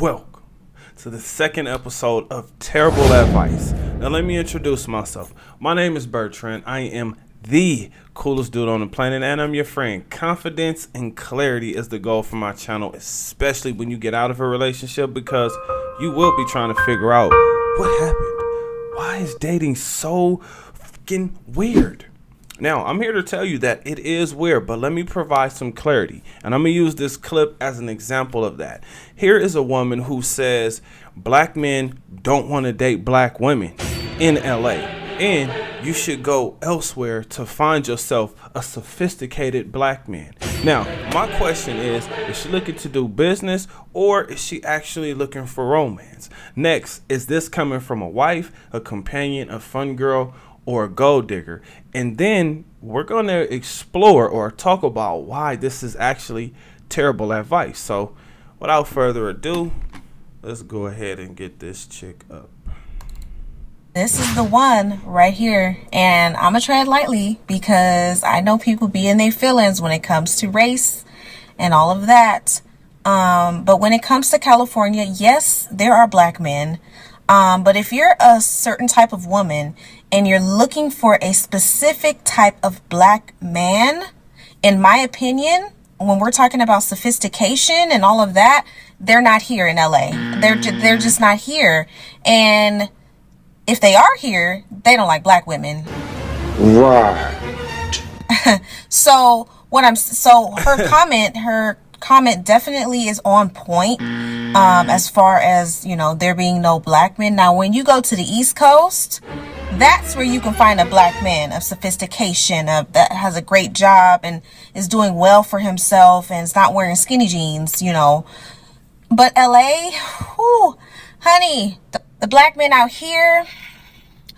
Welcome to the second episode of Terrible Advice. Now, let me introduce myself. My name is Bertrand. I am the coolest dude on the planet, and I'm your friend. Confidence and clarity is the goal for my channel, especially when you get out of a relationship, because you will be trying to figure out what happened. Why is dating so fucking weird? Now, I'm here to tell you that it is weird, but let me provide some clarity. And I'm going to use this clip as an example of that. Here is a woman who says black men don't want to date black women in LA. And you should go elsewhere to find yourself a sophisticated black man. Now, my question is she looking to do business or is she actually looking for romance? Next, is this coming from a wife, a companion, a fun girl, or a gold digger? And then we're going to explore or talk about why this is actually terrible advice. So without further ado, let's go ahead and get this chick up. This is the one right here, and I'm gonna tread lightly because I know people be in their feelings when it comes to race and all of that. But when it comes to California, yes, there are black men. But if you're a certain type of woman and you're looking for a specific type of black man, in my opinion, when we're talking about sophistication and all of that, they're not here in LA. They're just not here. And if they are here, they don't like black women. Right. So her comment definitely is on point as far as, you know, there being no black men. Now, when you go to the East Coast, that's where you can find a black man of sophistication, that has a great job and is doing well for himself and is not wearing skinny jeans, you know. But LA, whew, honey, the black men out here,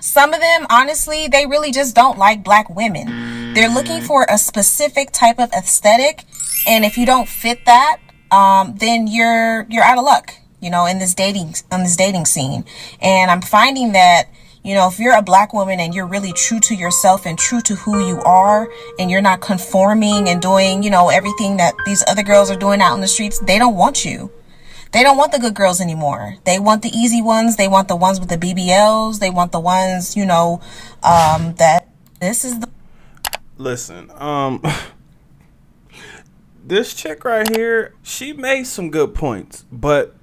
some of them, honestly, they really just don't like black women. They're looking for a specific type of aesthetic, and if you don't fit that, then you're out of luck, you know, in this dating scene. And I'm finding that, you know, if you're a black woman and you're really true to yourself and true to who you are, and you're not conforming and doing, you know, everything that these other girls are doing out in the streets, they don't want you. They don't want the good girls anymore. They want the easy ones. They want the ones with the BBLs. They want the ones, you know, that this is the... Listen, this chick right here, she made some good points, but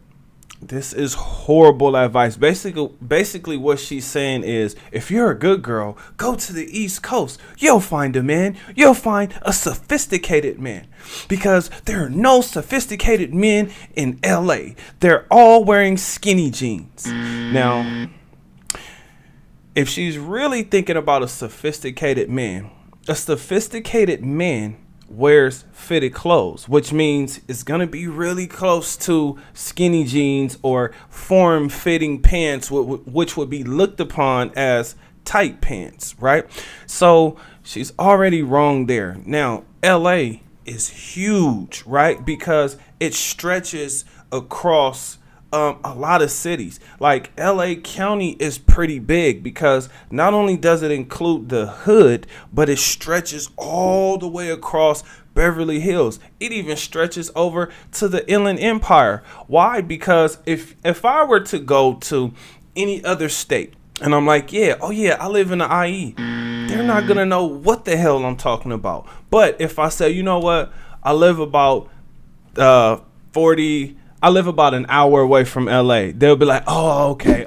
this is horrible advice. Basically what she's saying is, if you're a good girl, go to the East Coast. You'll find a man. You'll find a sophisticated man, because there are no sophisticated men in LA. They're all wearing skinny jeans. Now, if she's really thinking about a sophisticated man wears fitted clothes, which means it's going to be really close to skinny jeans or form-fitting pants, which would be looked upon as tight pants, right? So she's already wrong there. Now, LA is huge, right? Because it stretches across a lot of cities. Like LA County is pretty big, because not only does it include the hood, but it stretches all the way across Beverly Hills. It even stretches over to the Inland Empire. Why? Because if I were to go to any other state and I'm like, I live in the IE, they're not gonna know what the hell I'm talking about. But if I say, you know what, I live about an hour away from LA, they'll be like, oh, okay.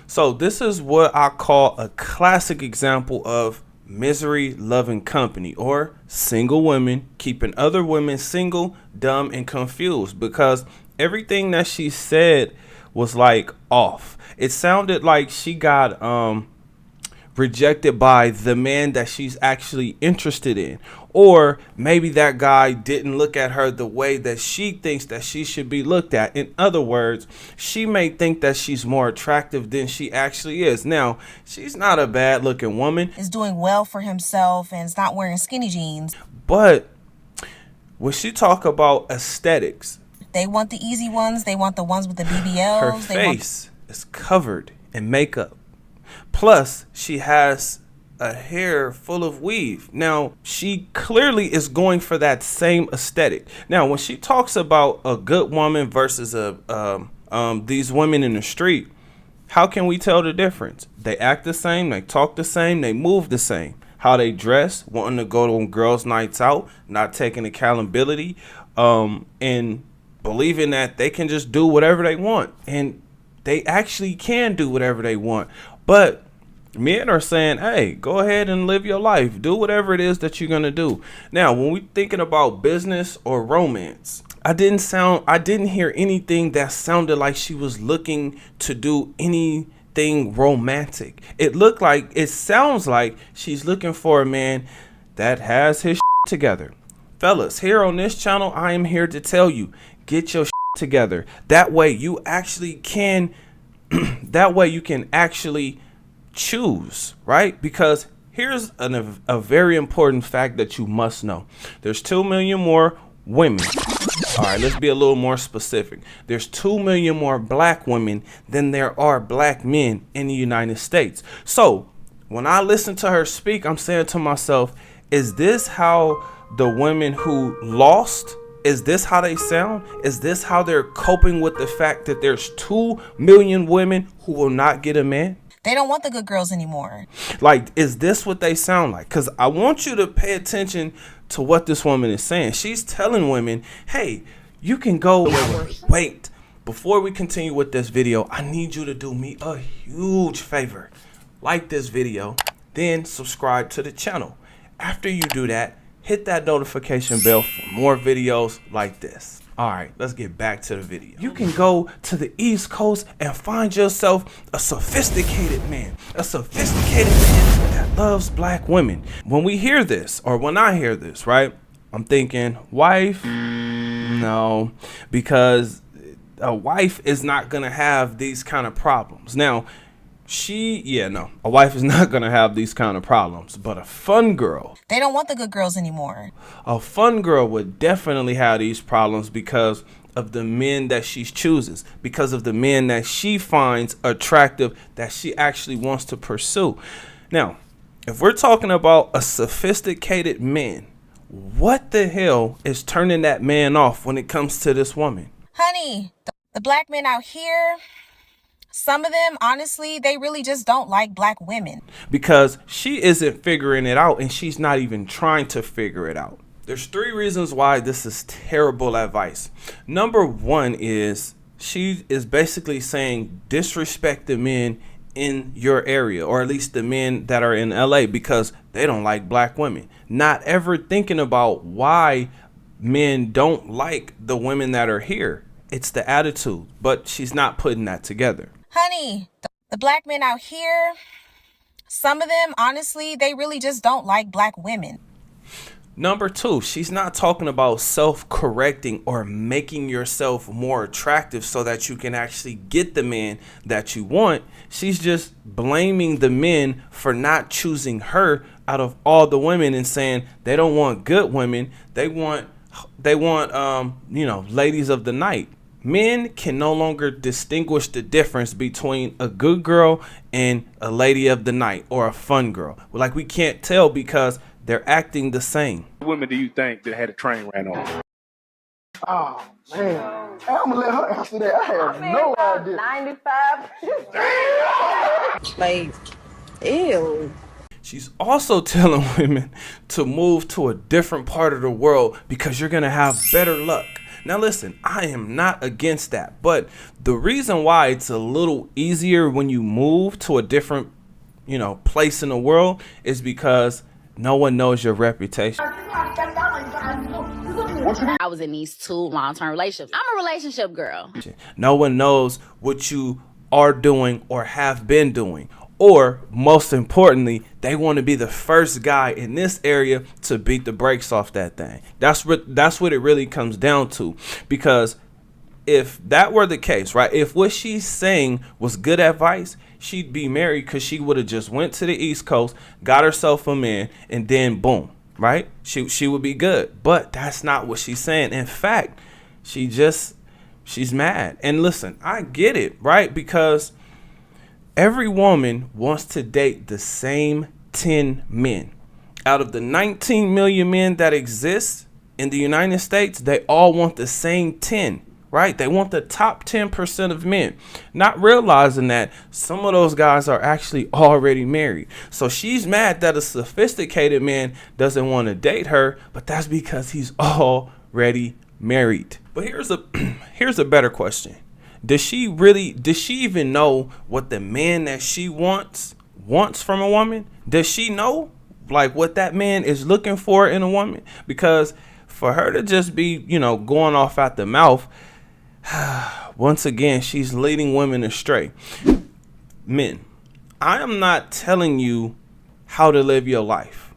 So this is what I call a classic example of misery loving company, or single women keeping other women single, dumb, and confused, because everything that she said was like off. It sounded like she got rejected by the man that she's actually interested in, or maybe that guy didn't look at her the way that she thinks that she should be looked at. In other words, she may think that she's more attractive than she actually is. Now, she's not a bad looking woman, is doing well for himself and is not wearing skinny jeans. But when she talk about aesthetics, they want the easy ones. They want the ones with the BBLs. Her face is covered in makeup. Plus, she has a hair full of weave. Now, she clearly is going for that same aesthetic. Now, when she talks about a good woman versus a these women in the street, how can we tell the difference? They act the same, they talk the same, they move the same. How they dress, wanting to go to girls' nights out, not taking accountability, and believing that they can just do whatever they want. And they actually can do whatever they want. But men are saying, hey, go ahead and live your life. Do whatever it is that you're going to do. Now, when we're thinking about business or romance, I didn't hear anything that sounded like she was looking to do anything romantic. It sounds like she's looking for a man that has his together. Fellas, here on this channel, I am here to tell you, get your together. That way you actually can, choose, right? Because here's a very important fact that you must know. There's 2 million more women. All right, let's be a little more specific. There's 2 million more black women than there are black men in the United States. So when I listen to her speak, I'm saying to myself, is this how the women who lost, is this how they sound? Is this how they're coping with the fact that there's 2 million women who will not get a man? They don't want the good girls anymore. Like, is this what they sound like? Because I want you to pay attention to what this woman is saying. She's telling women, hey, you can go. Wait, before we continue with this video, I need you to do me a huge favor. Like this video, then subscribe to the channel. After you do that, hit that notification bell for more videos like this. All right, let's get back to the video. You can go to the East Coast and find yourself a sophisticated man that loves black women. When we hear this, or when I hear this, right, I'm thinking, wife? No, because a wife is not gonna have these kind of problems. Now, a wife is not gonna have these kind of problems, but a fun girl. They don't want the good girls anymore. A fun girl would definitely have these problems because of the men that she chooses, because of the men that she finds attractive, that she actually wants to pursue. Now, if we're talking about a sophisticated man, what the hell is turning that man off when it comes to this woman? Honey, the black men out here, some of them, honestly, they really just don't like black women. Because she isn't figuring it out, and she's not even trying to figure it out. There's 3 reasons why this is terrible advice. Number 1 is she is basically saying disrespect the men in your area, or at least the men that are in LA, because they don't like black women. Not ever thinking about why men don't like the women that are here. It's the attitude, but she's not putting that together. Honey, the black men out here, some of them, honestly, they really just don't like black women. Number 2, she's not talking about self-correcting or making yourself more attractive so that you can actually get the man that you want. She's just blaming the men for not choosing her out of all the women and saying they don't want good women. They want ladies of the night. Men can no longer distinguish the difference between a good girl and a lady of the night or a fun girl. Like, we can't tell because they're acting the same. What women do you think that had a train ran over? Oh, man. I'm going to let her answer that. I have no idea. 95. Like, ew. She's also telling women to move to a different part of the world because you're going to have better luck. Now listen, I am not against that, but the reason why it's a little easier when you move to a different, place in the world is because no one knows your reputation. I was in these 2 long-term relationships. I'm a relationship girl. No one knows what you are doing or have been doing. Or most importantly, they want to be the first guy in this area to beat the brakes off that thing. That's what it really comes down to. Because if that were the case, right, if what she's saying was good advice, she'd be married, because she would have just went to the East Coast, got herself a man, and then boom, right? She would be good. But that's not what she's saying. In fact, she's mad. And listen, I get it, right? Because every woman wants to date the same 10 men. Out of the 19 million men that exist in the United States, they all want the same 10. right? They want the top 10% of men, not realizing that some of those guys are actually already married. So she's mad that a sophisticated man doesn't want to date her, but that's because he's already married. But here's a better question. Does she even know what the man that she wants from a woman? Does she know like what that man is looking for in a woman? Because for her to just be, going off at the mouth, once again, she's leading women astray. Men, I am not telling you how to live your life.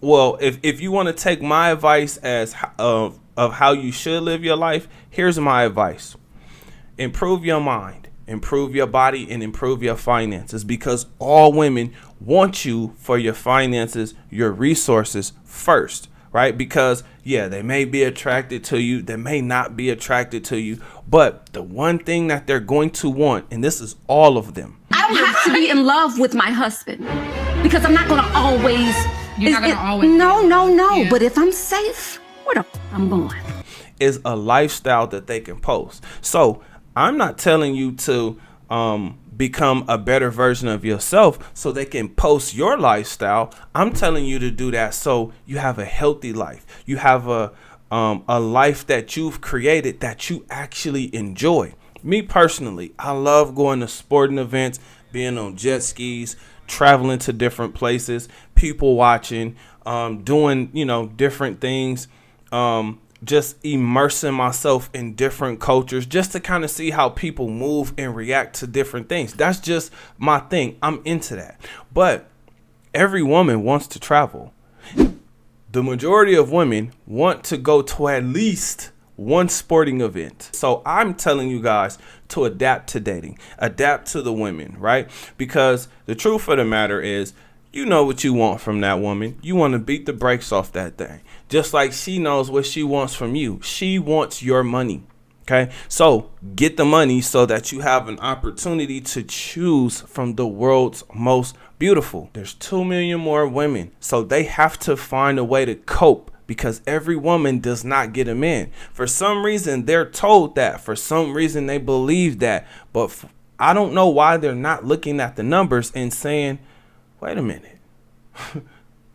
Well, if you want to take my advice as of how you should live your life, here's my advice. Improve your mind, improve your body, and improve your finances, because all women want you for your finances, your resources first, right? Because they may be attracted to you, they may not be attracted to you, but the one thing that they're going to want, and this is all of them. I don't have to be in love with my husband, because I'm not going to always. You're not going to always. No. Yeah. But if I'm safe, where the I'm going. Is a lifestyle that they can post. So I'm not telling you to become a better version of yourself so they can post your lifestyle. I'm telling you to do that so you have a healthy life. You have a life that you've created that you actually enjoy. Me personally, I love going to sporting events, being on jet skis, traveling to different places, people watching, doing, different things, just immersing myself in different cultures just to kind of see how people move and react to different things. That's just my thing. I'm into that. But every woman wants to travel. The majority of women want to go to at least one sporting event. So I'm telling you guys to adapt to dating, adapt to the women, right? Because the truth of the matter is, you know what you want from that woman. You want to beat the brakes off that thing. Just like she knows what she wants from you. She wants your money. Okay, so get the money so that you have an opportunity to choose from the world's most beautiful. There's 2 million more women, so they have to find a way to cope, because every woman does not get a man. For some reason, they're told that. For some reason, they believe that. But I don't know why they're not looking at the numbers and saying, wait a minute,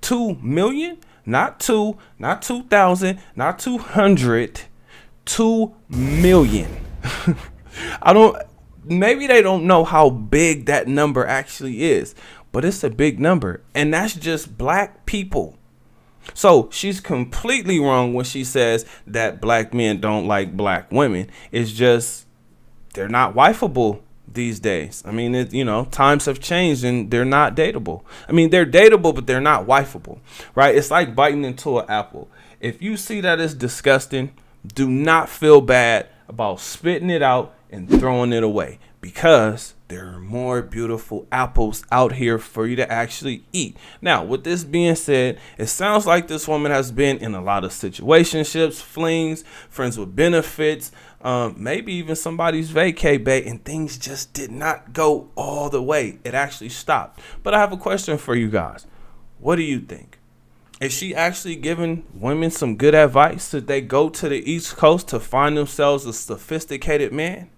2 million, not 2, not 2,000, not 200, 2 million. Maybe they don't know how big that number actually is, but it's a big number. And that's just black people. So she's completely wrong when she says that black men don't like black women. It's just they're not wifeable these days. I mean, times have changed and they're not dateable. I mean, they're dateable, but they're not wifeable, right? It's like biting into an apple. If you see that it's disgusting, do not feel bad about spitting it out and throwing it away, because there are more beautiful apples out here for you to actually eat. Now, with this being said, it sounds like this woman has been in a lot of situationships, flings, friends with benefits, maybe even somebody's vacay bait, and things just did not go all the way. It actually stopped. But I have a question for you guys. What do you think? Is she actually giving women some good advice? Should they go to the East Coast to find themselves a sophisticated man?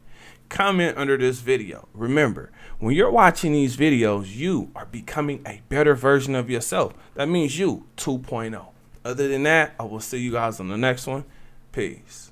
Comment under this video. Remember, when you're watching these videos, you are becoming a better version of yourself. That means you 2.0. Other than that, I will see you guys on the next one. Peace.